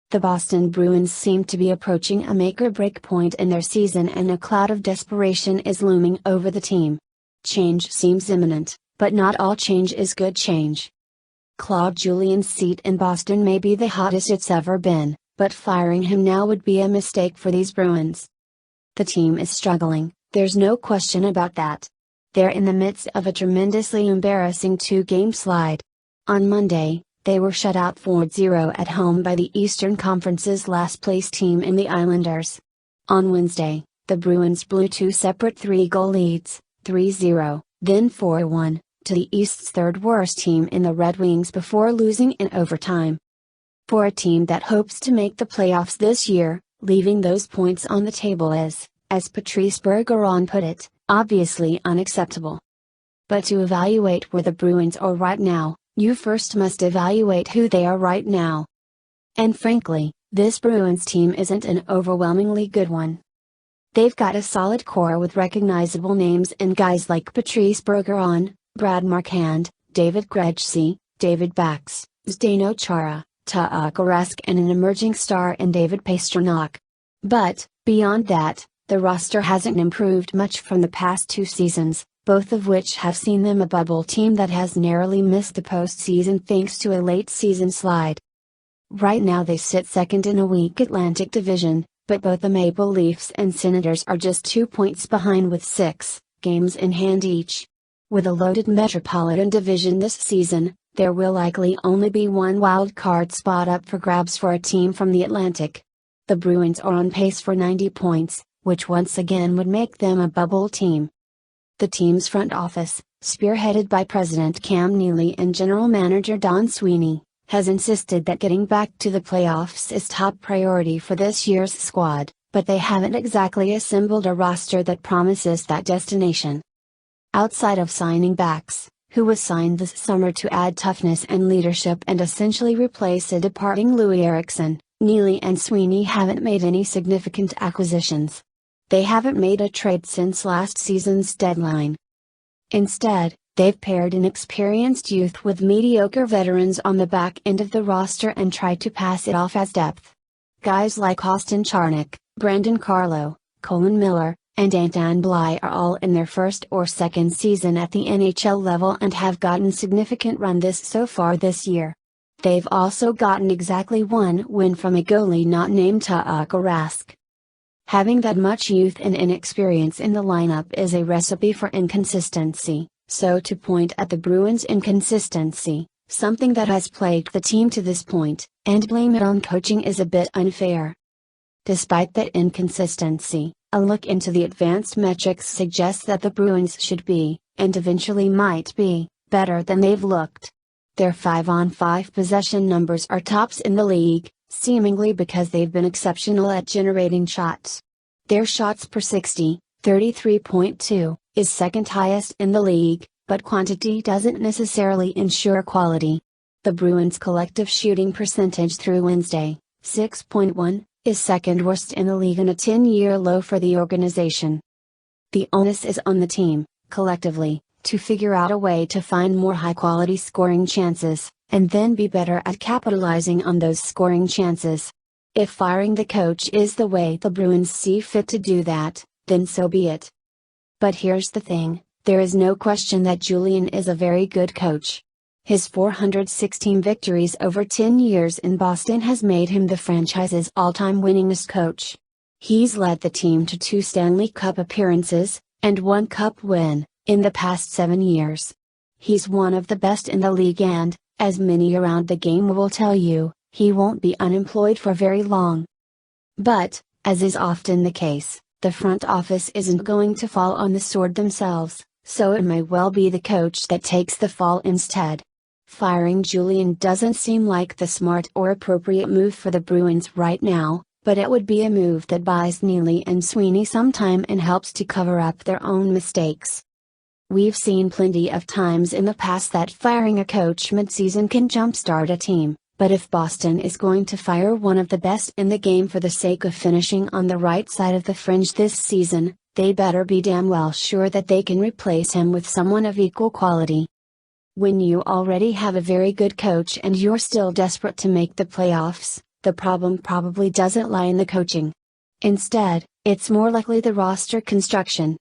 The Boston Bruins seem to be approaching a make-or-break point in their season, and a cloud of desperation is looming over the team. Change seems imminent, but not all change is good change. Claude Julien's seat in Boston may be the hottest it's ever been, but firing him now would be a mistake for these Bruins. The team is struggling, there's no question about that. They're in the midst of a tremendously embarrassing two-game slide. On Monday, they were shut out 4-0 at home by the Eastern Conference's last-place team in the Islanders. On Wednesday, the Bruins blew two separate three-goal leads, 3-0, then 4-1, to the East's third-worst team in the Red Wings before losing in overtime. For a team that hopes to make the playoffs this year, leaving those points on the table is, as Patrice Bergeron put it, obviously unacceptable. But to evaluate where the Bruins are right now, you first must evaluate who they are right now. And frankly, this Bruins team isn't an overwhelmingly good one. They've got a solid core with recognizable names in guys like Patrice Bergeron, Brad Marchand, David Krejci, David Bax, Zdeno Chara, Tuukka Rask, and an emerging star in David Pastrnak. But, beyond that, the roster hasn't improved much from the past two seasons, both of which have seen them a bubble team that has narrowly missed the postseason thanks to a late-season slide. Right now they sit second in a weak Atlantic Division, but both the Maple Leafs and Senators are just 2 points behind with 6 games in hand each. With a loaded Metropolitan Division this season, there will likely only be one wild card spot up for grabs for a team from the Atlantic. The Bruins are on pace for 90 points, which once again would make them a bubble team. The team's front office, spearheaded by President Cam Neely and General Manager Don Sweeney, has insisted that getting back to the playoffs is top priority for this year's squad, but they haven't exactly assembled a roster that promises that destination. Outside of signing backs, who was signed this summer to add toughness and leadership and essentially replace a departing Louis Eriksson, Neely and Sweeney haven't made any significant acquisitions. They haven't made a trade since last season's deadline. Instead, they've paired inexperienced youth with mediocre veterans on the back end of the roster and tried to pass it off as depth. Guys like Austin Charnick, Brandon Carlo, Colin Miller, and Anton Bly are all in their first or second season at the NHL level and have gotten significant run so far this year. They've also gotten exactly one win from a goalie not named Tuukka Rask. Having that much youth and inexperience in the lineup is a recipe for inconsistency, so to point at the Bruins' inconsistency, something that has plagued the team to this point, and blame it on coaching is a bit unfair. Despite that inconsistency, a look into the advanced metrics suggests that the Bruins should be, and eventually might be, better than they've looked. Their 5-on-5 possession numbers are tops in the league, seemingly because they've been exceptional at generating shots. Their shots per 60, 33.2, is second highest in the league, but quantity doesn't necessarily ensure quality. The Bruins' collective shooting percentage through Wednesday, 6.1, is second worst in the league and a 10-year low for the organization. The onus is on the team, collectively, to figure out a way to find more high-quality scoring chances, and then be better at capitalizing on those scoring chances. If firing the coach is the way the Bruins see fit to do that, then so be it. But here's the thing, there is no question that Julien is a very good coach. His 416 victories over 10 years in Boston has made him the franchise's all-time winningest coach. He's led the team to 2 Stanley Cup appearances, and 1 Cup win, in the past 7 years. He's one of the best in the league and, as many around the game will tell you, he won't be unemployed for very long. But, as is often the case, the front office isn't going to fall on the sword themselves, so it may well be the coach that takes the fall instead. Firing Julien doesn't seem like the smart or appropriate move for the Bruins right now, but it would be a move that buys Neely and Sweeney some time and helps to cover up their own mistakes. We've seen plenty of times in the past that firing a coach mid-season can jumpstart a team, but if Boston is going to fire one of the best in the game for the sake of finishing on the right side of the fringe this season, they better be damn well sure that they can replace him with someone of equal quality. When you already have a very good coach and you're still desperate to make the playoffs, the problem probably doesn't lie in the coaching. Instead, it's more likely the roster construction.